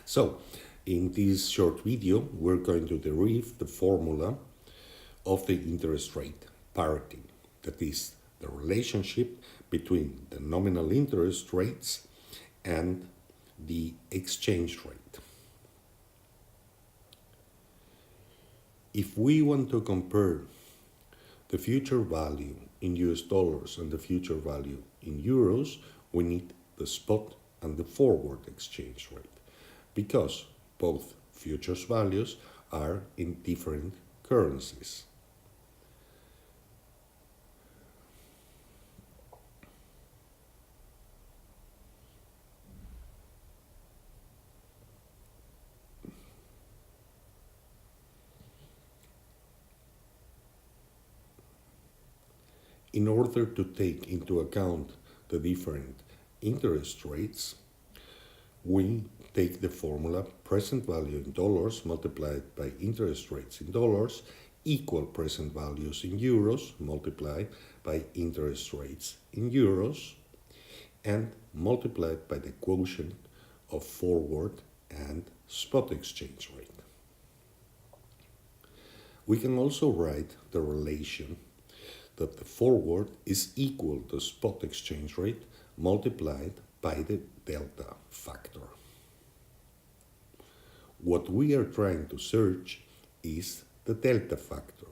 So, in this short video, we're going to derive the formula of the interest rate parity, that is, the relationship between the nominal interest rates and the exchange rate. If we want to compare the future value in US dollars and the future value in euros, we need the spot and the forward exchange rate, because both futures values are in different currencies. In order to take into account the different interest rates, we take the formula present value in dollars multiplied by interest rates in dollars equal present values in euros multiplied by interest rates in euros and multiplied by the quotient of forward and spot exchange rate. We can also write the relation that the forward is equal to spot exchange rate multiplied by the delta factor. What we are trying to search is the delta factor.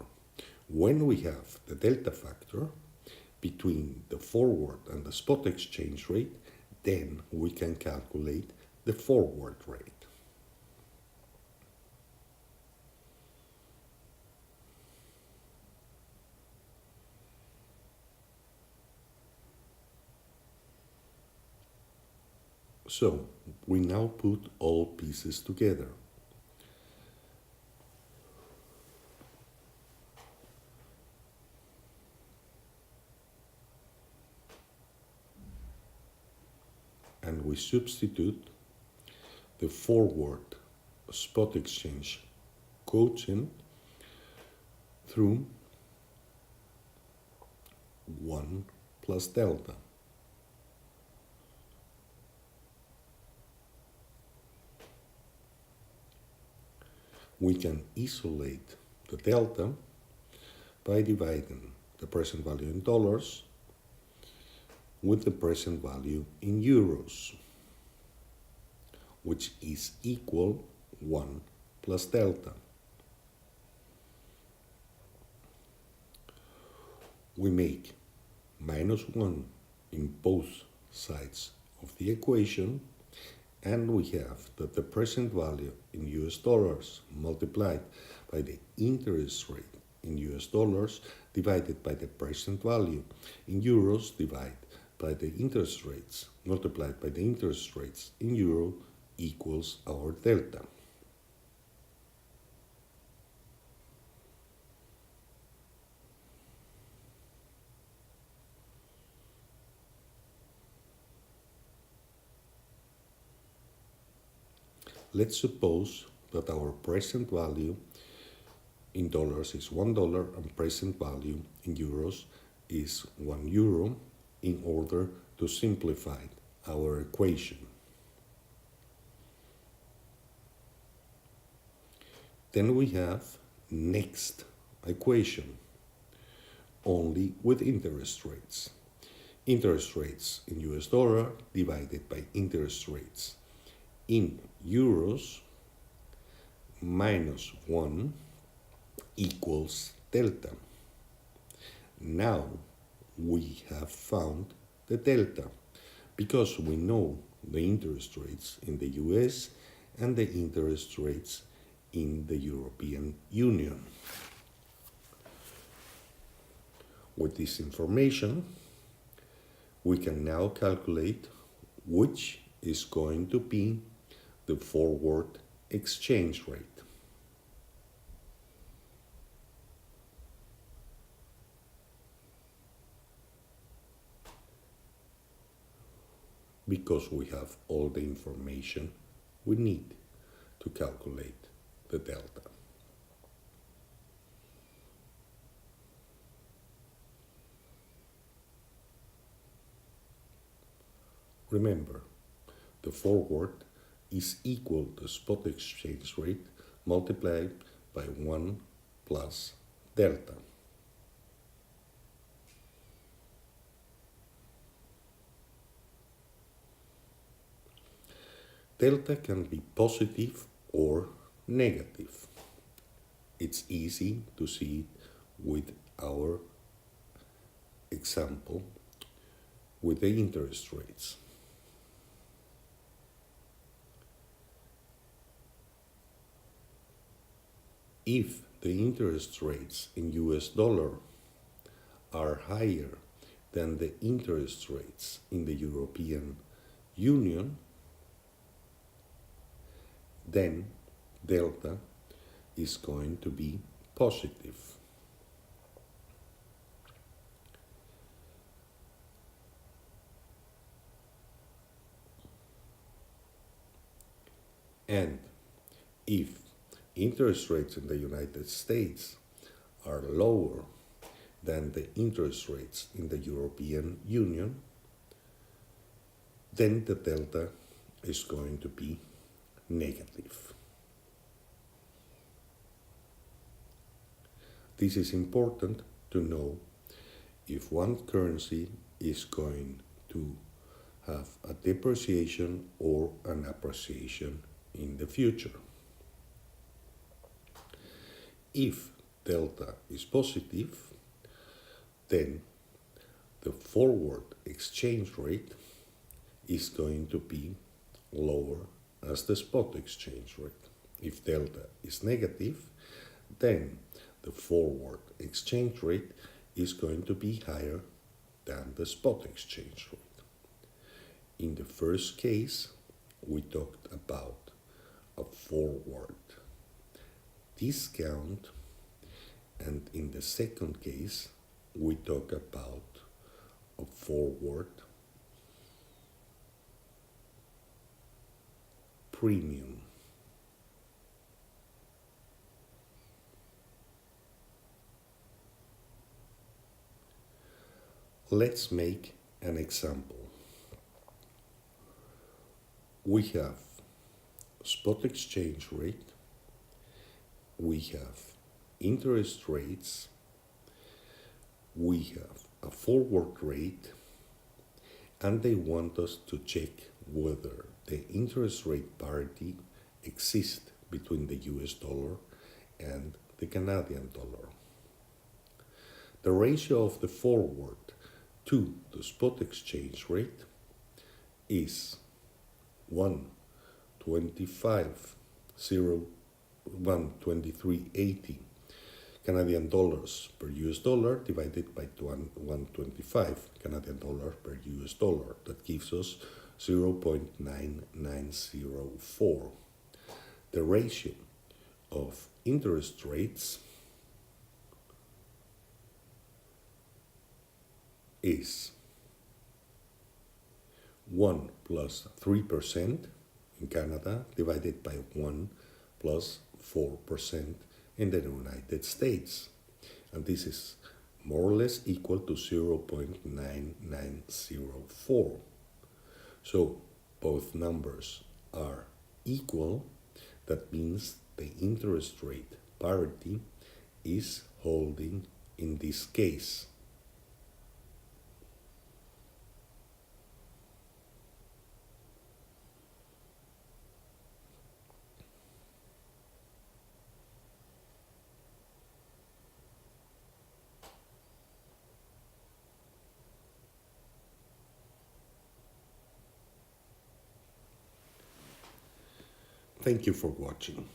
When we have the delta factor between the forward and the spot exchange rate, then we can calculate the forward rate. So, we now put all pieces together. And we substitute the forward spot exchange quotient through 1 plus delta. We can isolate the delta by dividing the present value in dollars with the present value in euros, which is equal 1 plus delta. We make -1 in both sides of the equation, and we have that the present value in US dollars multiplied by the interest rate in US dollars divided by the present value in euros divided by the interest rates multiplied by the interest rates in euro equals our delta. Let's suppose that our present value in dollars is $1 and present value in euros is €1 in order to simplify our equation. Then we have next equation, only with interest rates. Interest rates in US dollar divided by interest rates in euros -1 equals delta. Now we have found the delta because we know the interest rates in the US and the interest rates in the European Union. With this information, we can now calculate which is going to be the forward exchange rate. Because we have all the information we need to calculate the delta. Remember, the forward is equal to spot exchange rate multiplied by 1 plus delta. Delta can be positive or negative. It's easy to see it with our example with the interest rates. If the interest rates in US dollar are higher than the interest rates in the European Union, then delta is going to be positive. And if interest rates in the United States are lower than the interest rates in the European Union, then the delta is going to be negative. This is important to know if one currency is going to have a depreciation or an appreciation in the future. If delta is positive, then the forward exchange rate is going to be lower as the spot exchange rate. If delta is negative, then the forward exchange rate is going to be higher than the spot exchange rate. In the first case, we talked about a forward discount, and in the second case, we talk about a forward premium. Let's make an example. We have spot exchange rate, we have interest rates, we have a forward rate, and they want us to check whether the interest rate parity exists between the US dollar and the Canadian dollar. The ratio of the forward to the spot exchange rate is 1.2380 Canadian dollars per US dollar divided by 125 Canadian dollars per US dollar. That gives us 0.9904. The ratio of interest rates is 1 plus 3% in Canada divided by 1 plus 4% in the United States. And this is more or less equal to 0.9904. So both numbers are equal. That means the interest rate parity is holding in this case. Thank you for watching.